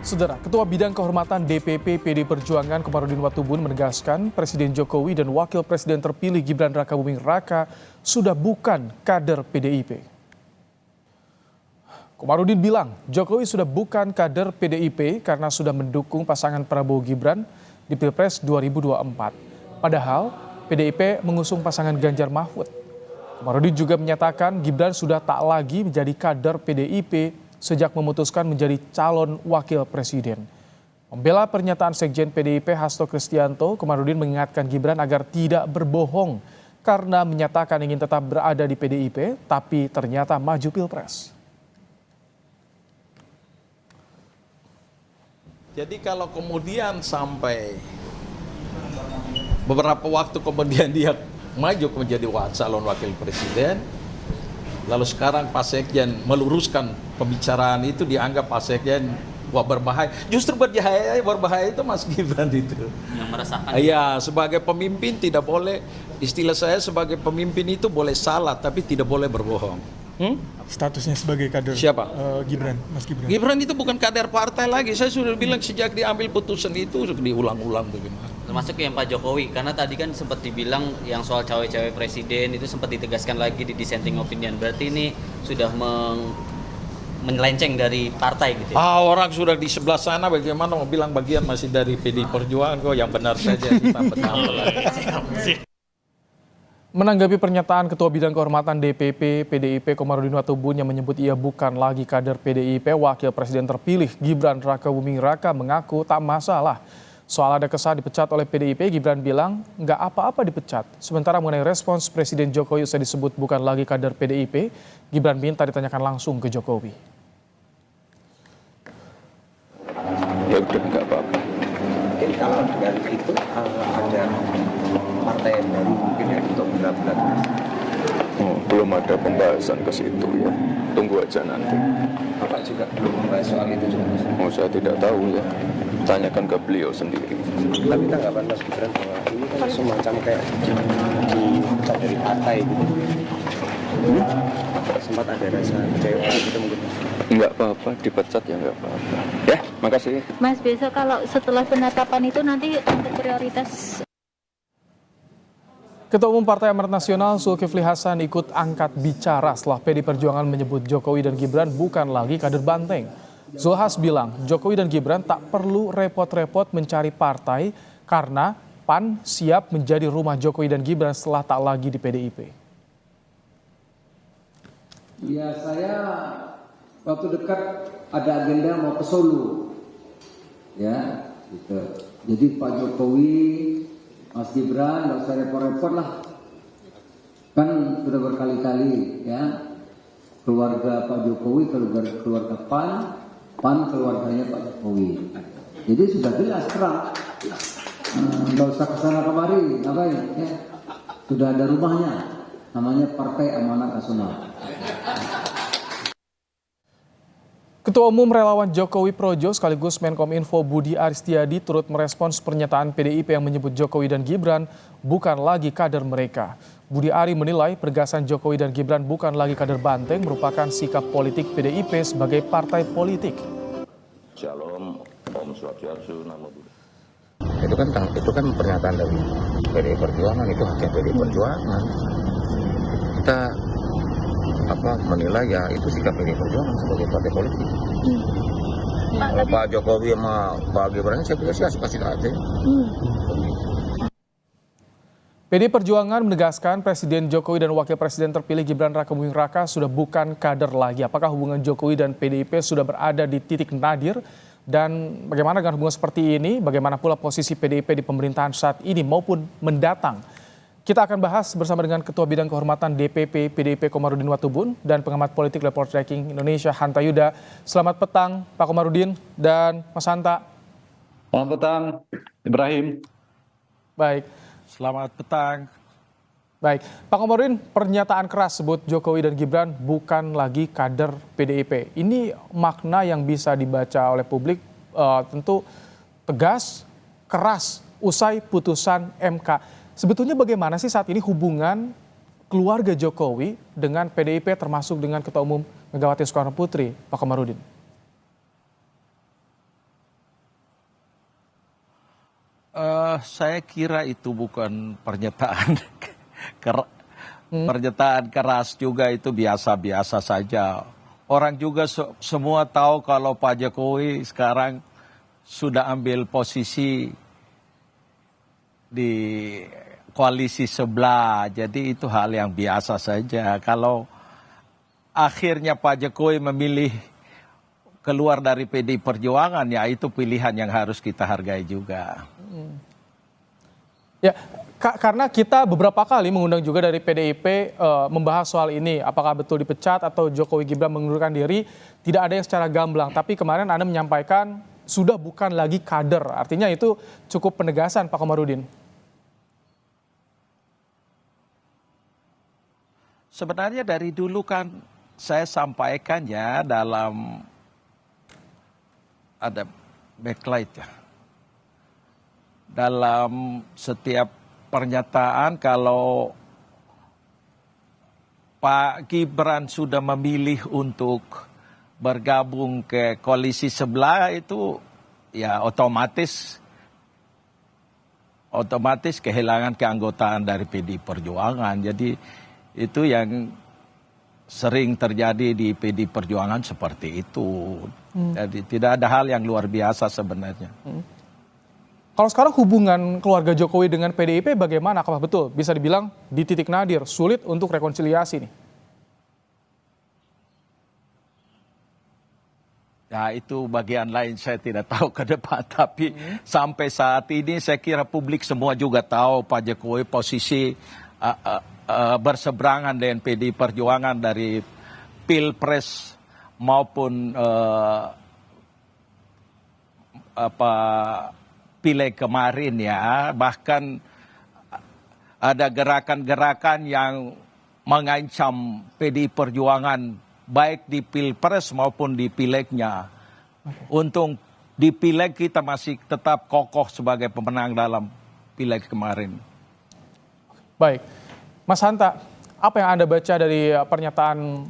Saudara, Ketua Bidang Kehormatan DPP PD Perjuangan Komarudin Watubun menegaskan Presiden Jokowi dan Wakil Presiden terpilih Gibran Rakabuming Raka sudah bukan kader PDIP. Komarudin bilang Jokowi sudah bukan kader PDIP karena sudah mendukung pasangan Prabowo Gibran di Pilpres 2024. Padahal PDIP mengusung pasangan Ganjar Mahfud. Komarudin juga menyatakan Gibran sudah tak lagi menjadi kader PDIP sejak memutuskan menjadi calon wakil presiden. Membela pernyataan Sekjen PDIP Hasto Kristianto, Komarudin mengingatkan Gibran agar tidak berbohong karena menyatakan ingin tetap berada di PDIP, tapi ternyata maju Pilpres. Jadi kalau kemudian sampai beberapa waktu kemudian dia maju menjadi calon wakil presiden, lalu sekarang Pak Sekjen meluruskan pembicaraan itu, dianggap Pak Sekjen wah berbahaya. Justru berbahaya itu Mas Gibran itu. Yang meresahkan. Iya, sebagai pemimpin tidak boleh, istilah saya sebagai pemimpin itu boleh salah tapi tidak boleh berbohong. Statusnya sebagai kader Siapa? Gibran, Mas Gibran. Gibran itu bukan kader partai lagi. Saya sudah bilang sejak diambil putusan itu diulang-ulang bagaimana. Termasuk yang Pak Jokowi, karena tadi kan sempat dibilang yang soal cawe-cawe presiden itu sempat ditegaskan lagi di dissenting opinion. Berarti ini sudah menyelenceng dari partai gitu ya? Orang sudah di sebelah sana bagaimana mau bilang bagian masih dari PD Perjuangan kok, yang benar saja ditambah lagi. Menanggapi pernyataan Ketua Bidang Kehormatan DPP PDIP Komarudin Watubun yang menyebut ia bukan lagi kader PDIP, Wakil Presiden terpilih Gibran Rakabuming Raka mengaku tak masalah. Soal ada kesan dipecat oleh PDIP, Gibran bilang nggak apa-apa dipecat. Sementara mengenai respons Presiden Jokowi usai disebut bukan lagi kader PDIP, Gibran minta ditanyakan langsung ke Jokowi. Ya udah nggak apa-apa. Mungkin kalau dengan itu ada partai yang baru mungkin ya untuk benar-benar. Belum ada pembahasan ke situ ya. Tunggu aja nanti. Bapak juga belum membahas soal itu juga. Saya tidak tahu ya. Tanyakan ke beliau sendiri. Tapi tanggapan Mas Gibran bahwa ini kan semacam kayak dipecat dari partai gitu. Sempat ada rasa kecewa gitu mungkin. Nggak apa-apa, dipecat ya nggak apa-apa. Ya, makasih. Mas, besok kalau setelah penetapan itu nanti untuk prioritas. Ketua Umum Partai Amanat Nasional Zulkifli Hasan ikut angkat bicara setelah PD Perjuangan menyebut Jokowi dan Gibran bukan lagi kader banteng. Zulhas bilang Jokowi dan Gibran tak perlu repot-repot mencari partai karena PAN siap menjadi rumah Jokowi dan Gibran setelah tak lagi di PDIP. Ya, saya waktu dekat ada agenda mau ke Solo. Ya, gitu. Jadi Pak Jokowi, Mas Gibran, nggak usah repot-repot lah. Kan sudah berkali-kali ya, keluarga Pak Jokowi, keluarga PAN keluarganya Pak Jokowi. Jadi sudah jelas terang. Nggak usah kesana kemari, ngapain? Ya. Sudah ada rumahnya, namanya Partai Amanat Nasional. Ketua Umum Relawan Jokowi Projo sekaligus Menkominfo Budi Aristiadi turut merespons pernyataan PDIP yang menyebut Jokowi dan Gibran bukan lagi kader mereka. Budi Ari menilai pergasan Jokowi dan Gibran bukan lagi kader banteng merupakan sikap politik PDIP sebagai partai politik. Shalom, Om Swastiastu, Namo Buddhaya. Itu kan pernyataan dari PDI Perjuangan, itu haknya PDI Perjuangan. Kita menilai ya itu sikap PDI Perjuangan sebagai partai politik. Pak Jokowi sama Pak Gibran saya pikir sih pasti ada. PD Perjuangan menegaskan Presiden Jokowi dan Wakil Presiden terpilih Gibran Rakabuming Raka sudah bukan kader lagi. Apakah hubungan Jokowi dan PDIP sudah berada di titik nadir? Dan bagaimana dengan hubungan seperti ini? Bagaimana pula posisi PDIP di pemerintahan saat ini maupun mendatang? Kita akan bahas bersama dengan Ketua Bidang Kehormatan DPP PDIP Komarudin Watubun dan pengamat politik Report Tracking Indonesia Hanta Yuda. Selamat petang Pak Komarudin dan Mas Hanta. Selamat petang Ibrahim. Baik. Selamat petang. Baik, Pak Komarudin, pernyataan keras sebut Jokowi dan Gibran bukan lagi kader PDIP. Ini makna yang bisa dibaca oleh publik tentu tegas, keras, usai putusan MK. Sebetulnya bagaimana sih saat ini hubungan keluarga Jokowi dengan PDIP termasuk dengan Ketua Umum Megawati Soekarno Putri, Pak Komarudin? Saya kira itu bukan pernyataan pernyataan keras juga, itu biasa-biasa saja. Orang juga semua tahu kalau Pak Jokowi sekarang sudah ambil posisi di koalisi sebelah, jadi itu hal yang biasa saja. Kalau akhirnya Pak Jokowi memilih keluar dari PDI Perjuangan, ya itu pilihan yang harus kita hargai juga. Ya, karena kita beberapa kali mengundang juga dari PDIP membahas soal ini, apakah betul dipecat atau Jokowi Gibran mengundurkan diri, tidak ada yang secara gamblang. Tapi kemarin Anda menyampaikan sudah bukan lagi kader, artinya itu cukup penegasan Pak Komarudin. Sebenarnya dari dulu kan saya sampaikan ya, dalam ada backlight ya, dalam setiap pernyataan kalau Pak Gibran sudah memilih untuk bergabung ke koalisi sebelah, itu ya otomatis kehilangan keanggotaan dari PDI Perjuangan. Jadi itu yang sering terjadi di PDI Perjuangan seperti itu. Jadi tidak ada hal yang luar biasa sebenarnya. Kalau sekarang hubungan keluarga Jokowi dengan PDIP bagaimana? Apakah betul bisa dibilang di titik nadir, sulit untuk rekonsiliasi nih? Ya itu bagian lain, saya tidak tahu ke depan. Tapi sampai saat ini saya kira publik semua juga tahu Pak Jokowi posisi berseberangan dengan PDI Perjuangan dari Pilpres maupun Pileg kemarin ya. Bahkan ada gerakan-gerakan yang mengancam PDI Perjuangan baik di Pilpres maupun di Pilegnya. Untung di Pileg kita masih tetap kokoh sebagai pemenang dalam Pileg kemarin. Baik, Mas Hanta, apa yang Anda baca dari pernyataan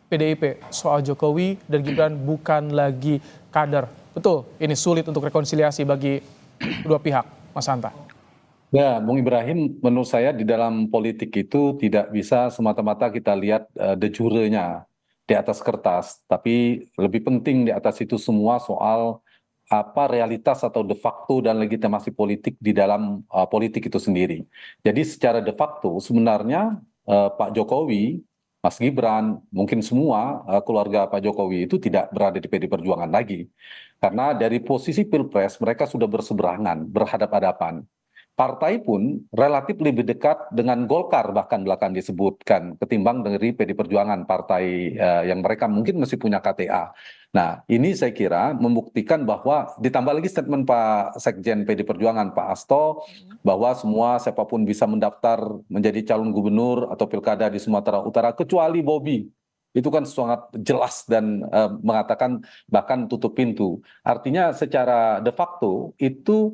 PDIP soal Jokowi dan Gibran bukan lagi kader? Betul, ini sulit untuk rekonsiliasi bagi kedua pihak, Mas Hanta. Ya, Bung Ibrahim, menurut saya di dalam politik itu tidak bisa semata-mata kita lihat de jure-nya di atas kertas, tapi lebih penting di atas itu semua soal apa realitas atau de facto dan legitimasi politik di dalam politik itu sendiri. Jadi secara de facto sebenarnya Pak Jokowi, Mas Gibran, mungkin semua keluarga Pak Jokowi itu tidak berada di PDI Perjuangan lagi. Karena dari posisi Pilpres mereka sudah berseberangan, berhadap-hadapan. Partai pun relatif lebih dekat dengan Golkar, bahkan belakang disebutkan, ketimbang dari PDI Perjuangan, partai yang mereka mungkin masih punya KTA. Nah, ini saya kira membuktikan bahwa ditambah lagi statement Pak Sekjen PDI Perjuangan, Pak Hasto, bahwa semua siapapun bisa mendaftar menjadi calon gubernur atau pilkada di Sumatera Utara, kecuali Bobi. Itu kan sangat jelas dan mengatakan bahkan tutup pintu. Artinya secara de facto itu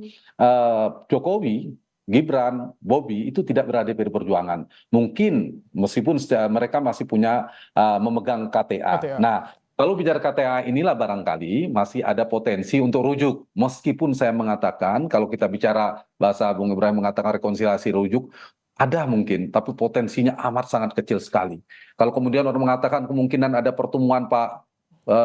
Jokowi, Gibran, Bobi itu tidak berada di PDI Perjuangan. Mungkin meskipun mereka masih punya memegang KTA. Nah, kalau bicara KTA inilah barangkali masih ada potensi untuk rujuk. Meskipun saya mengatakan kalau kita bicara bahasa Bung Ibrahim mengatakan rekonsiliasi rujuk, ada mungkin, tapi potensinya amat sangat kecil sekali. Kalau kemudian orang mengatakan kemungkinan ada pertemuan Pak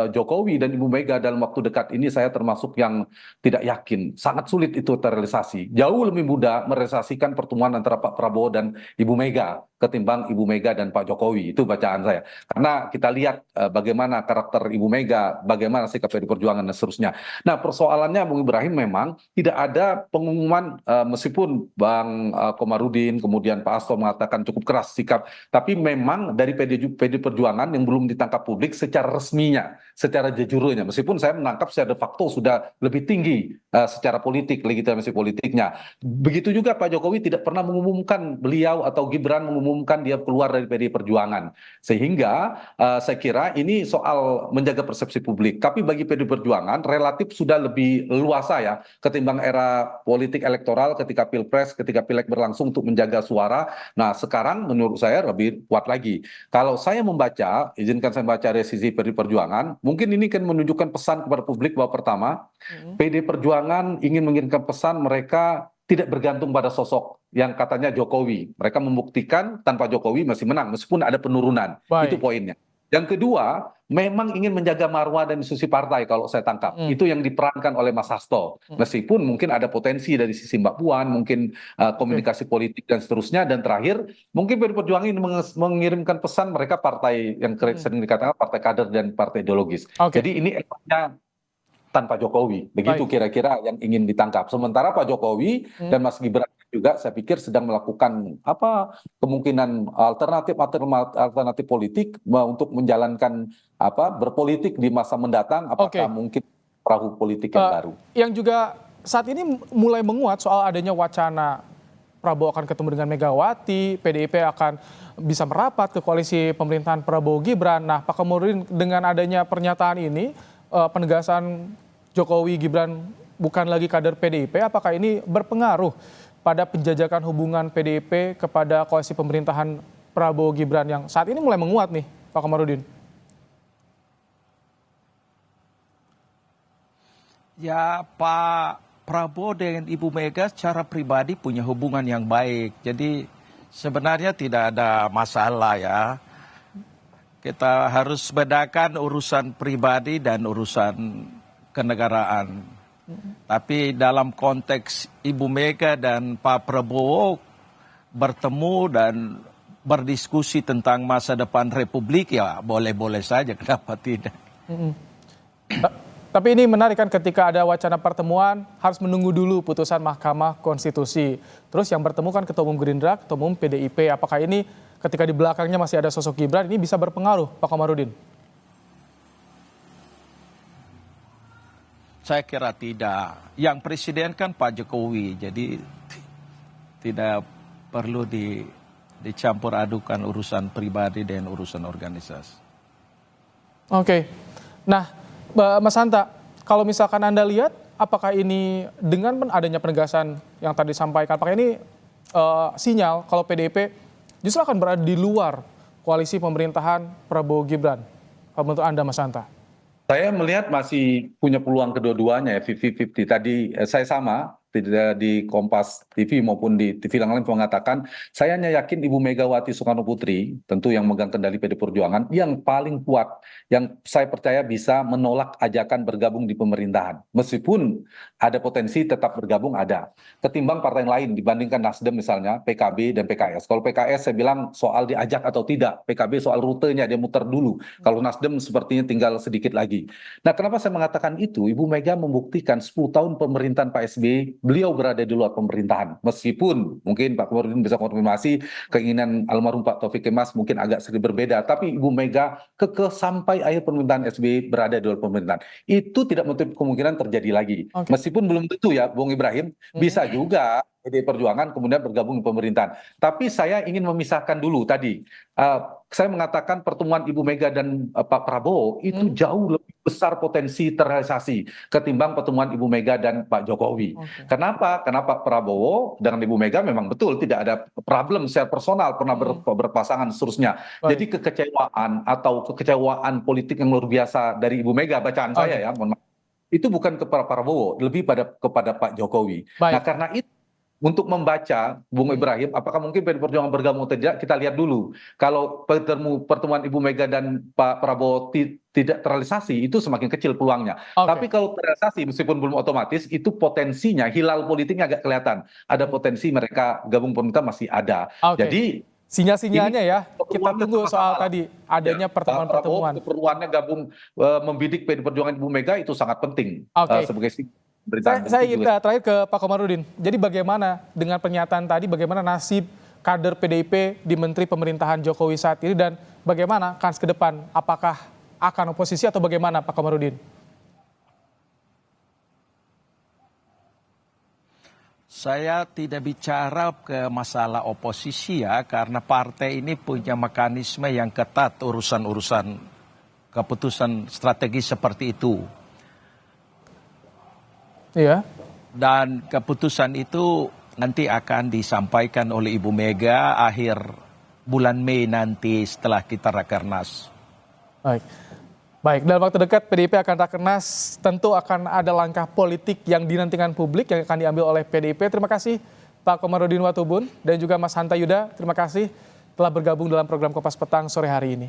Jokowi dan Ibu Mega dalam waktu dekat ini, saya termasuk yang tidak yakin. Sangat sulit itu terrealisasi. Jauh lebih mudah merealisasikan pertemuan antara Pak Prabowo dan Ibu Mega ketimbang Ibu Mega dan Pak Jokowi. Itu bacaan saya. Karena kita lihat bagaimana karakter Ibu Mega, bagaimana sikap PDI Perjuangan dan seterusnya. Nah, persoalannya Bung Ibrahim memang tidak ada pengumuman, meskipun Bang Komarudin kemudian Pak Hasto mengatakan cukup keras sikap, tapi memang dari PDI Perjuangan yang belum ditangkap publik secara resminya, secara jujurnya, meskipun saya menangkap secara de facto sudah lebih tinggi secara politik, legitimasi politiknya. Begitu juga Pak Jokowi tidak pernah mengumumkan beliau atau Gibran mengumumkan dia keluar dari PDI Perjuangan. Sehingga saya kira ini soal menjaga persepsi publik. Tapi bagi PDI Perjuangan relatif sudah lebih luasa ya ketimbang era politik elektoral ketika Pilpres, ketika Pileg berlangsung untuk menjaga suara. Nah, sekarang menurut saya lebih kuat lagi. Kalau saya membaca, izinkan saya baca dari sisi PDI Perjuangan, mungkin ini kan menunjukkan pesan kepada publik bahwa pertama, PDI Perjuangan ingin mengirimkan pesan mereka tidak bergantung pada sosok yang katanya Jokowi. Mereka membuktikan tanpa Jokowi masih menang meskipun ada penurunan. Baik. Itu poinnya. Yang kedua, memang ingin menjaga marwah dan institusi partai kalau saya tangkap. Itu yang diperankan oleh Mas Hasto. Meskipun mungkin ada potensi dari sisi Mbak Puan, mungkin komunikasi politik dan seterusnya. Dan terakhir, mungkin PDI Perjuangan ini mengirimkan pesan mereka partai yang sering dikatakan partai kader dan partai ideologis. Jadi ini efeknya tanpa Jokowi. Begitu kira-kira yang ingin ditangkap. Sementara Pak Jokowi dan Mas Gibran juga saya pikir sedang melakukan kemungkinan alternatif politik untuk menjalankan berpolitik di masa mendatang. Apakah mungkin perahu politik yang baru? Yang juga saat ini mulai menguat soal adanya wacana Prabowo akan ketemu dengan Megawati, PDIP akan bisa merapat ke koalisi pemerintahan Prabowo Gibran. Nah, Pak Komarudin, dengan adanya pernyataan ini, penegasan Jokowi Gibran bukan lagi kader PDIP, apakah ini berpengaruh pada penjajakan hubungan PDIP kepada koalisi pemerintahan Prabowo Gibran yang saat ini mulai menguat nih, Pak Komarudin? Ya, Pak Prabowo dengan Ibu Mega secara pribadi punya hubungan yang baik. Jadi sebenarnya tidak ada masalah ya. Kita harus bedakan urusan pribadi dan urusan kenegaraan. Tapi dalam konteks Ibu Mega dan Pak Prabowo bertemu dan berdiskusi tentang masa depan Republik, ya boleh-boleh saja, kenapa tidak. Tapi ini menarik kan, ketika ada wacana pertemuan harus menunggu dulu putusan Mahkamah Konstitusi. Terus yang bertemu kan Ketua Umum Gerindra, Ketua Umum PDIP. Apakah ini ketika di belakangnya masih ada sosok Gibran, ini bisa berpengaruh, Pak Komarudin? Saya kira tidak. Yang presiden kan Pak Jokowi, jadi tidak perlu dicampur adukan urusan pribadi dan urusan organisasi. Oke. Nah, Mas Hanta, kalau misalkan Anda lihat, apakah ini dengan adanya penegasan yang tadi disampaikan, apakah ini sinyal kalau PDIP justru akan berada di luar koalisi pemerintahan Prabowo Gibran? Kalau menurut Anda, Mas Hanta? Saya melihat masih punya peluang kedua-duanya ya, 50-50. Tadi saya sama, tidak di Kompas TV maupun di TV yang lain mengatakan, saya hanya yakin Ibu Megawati Soekarno Putri, tentu yang megang kendali PDI Perjuangan, yang paling kuat, yang saya percaya bisa menolak ajakan bergabung di pemerintahan. Meskipun ada potensi tetap bergabung, ada. Ketimbang partai yang lain, dibandingkan Nasdem misalnya, PKB dan PKS. Kalau PKS saya bilang soal diajak atau tidak, PKB soal rutenya, dia muter dulu. Kalau Nasdem sepertinya tinggal sedikit lagi. Nah, kenapa saya mengatakan itu? Ibu Mega membuktikan 10 tahun pemerintahan Pak SBY, beliau berada di luar pemerintahan. Meskipun mungkin Pak Komarudin bisa konfirmasi keinginan almarhum Pak Taufik Kemas mungkin agak sedikit berbeda, tapi Ibu Mega kekeh sampai akhir pemerintahan SBY berada di luar pemerintahan. Itu tidak menutup kemungkinan terjadi lagi. Meskipun belum tentu ya, Bung Ibrahim, bisa juga PDI Perjuangan kemudian bergabung di pemerintahan. Tapi saya ingin memisahkan dulu tadi. Saya mengatakan pertemuan Ibu Mega dan Pak Prabowo itu jauh lebih besar potensi terrealisasi ketimbang pertemuan Ibu Mega dan Pak Jokowi. Kenapa? Karena Pak Prabowo dengan Ibu Mega memang betul tidak ada problem secara personal, pernah berpasangan seterusnya. Jadi kekecewaan atau kekecewaan politik yang luar biasa dari Ibu Mega, bacaan saya ya, mohon maaf, itu bukan kepada Prabowo, lebih kepada Pak Jokowi. Nah, karena itu untuk membaca, Bung Ibrahim, apakah mungkin PDI Perjuangan bergabung atau tidak, kita lihat dulu. Kalau pertemuan Ibu Mega dan Pak Prabowo tidak terrealisasi, itu semakin kecil peluangnya. Tapi kalau terrealisasi, meskipun belum otomatis, itu potensinya, hilal politiknya agak kelihatan. Ada potensi mereka gabung pemerintah masih ada. Jadi sinyal-sinyalnya ya, kita tunggu soal tadi adanya pertemuan-pertemuan. Keperluannya gabung membidik PDI Perjuangan Ibu Mega itu sangat penting sebagai Saya ingin terakhir ke Pak Komarudin. Jadi bagaimana dengan pernyataan tadi, bagaimana nasib kader PDIP di Menteri Pemerintahan Jokowi saat ini, dan bagaimana kans ke depan? Apakah akan oposisi atau bagaimana, Pak Komarudin? Saya tidak bicara ke masalah oposisi ya, karena partai ini punya mekanisme yang ketat urusan-urusan keputusan strategi seperti itu. Iya. Dan keputusan itu nanti akan disampaikan oleh Ibu Mega akhir bulan Mei nanti setelah kita Rakernas. Baik. Baik, dalam waktu dekat PDIP akan rakernas, tentu akan ada langkah politik yang dinantikan publik yang akan diambil oleh PDIP. Terima kasih Pak Komarudin Watubun dan juga Mas Hanta Yuda. Terima kasih telah bergabung dalam program Kompas Petang sore hari ini.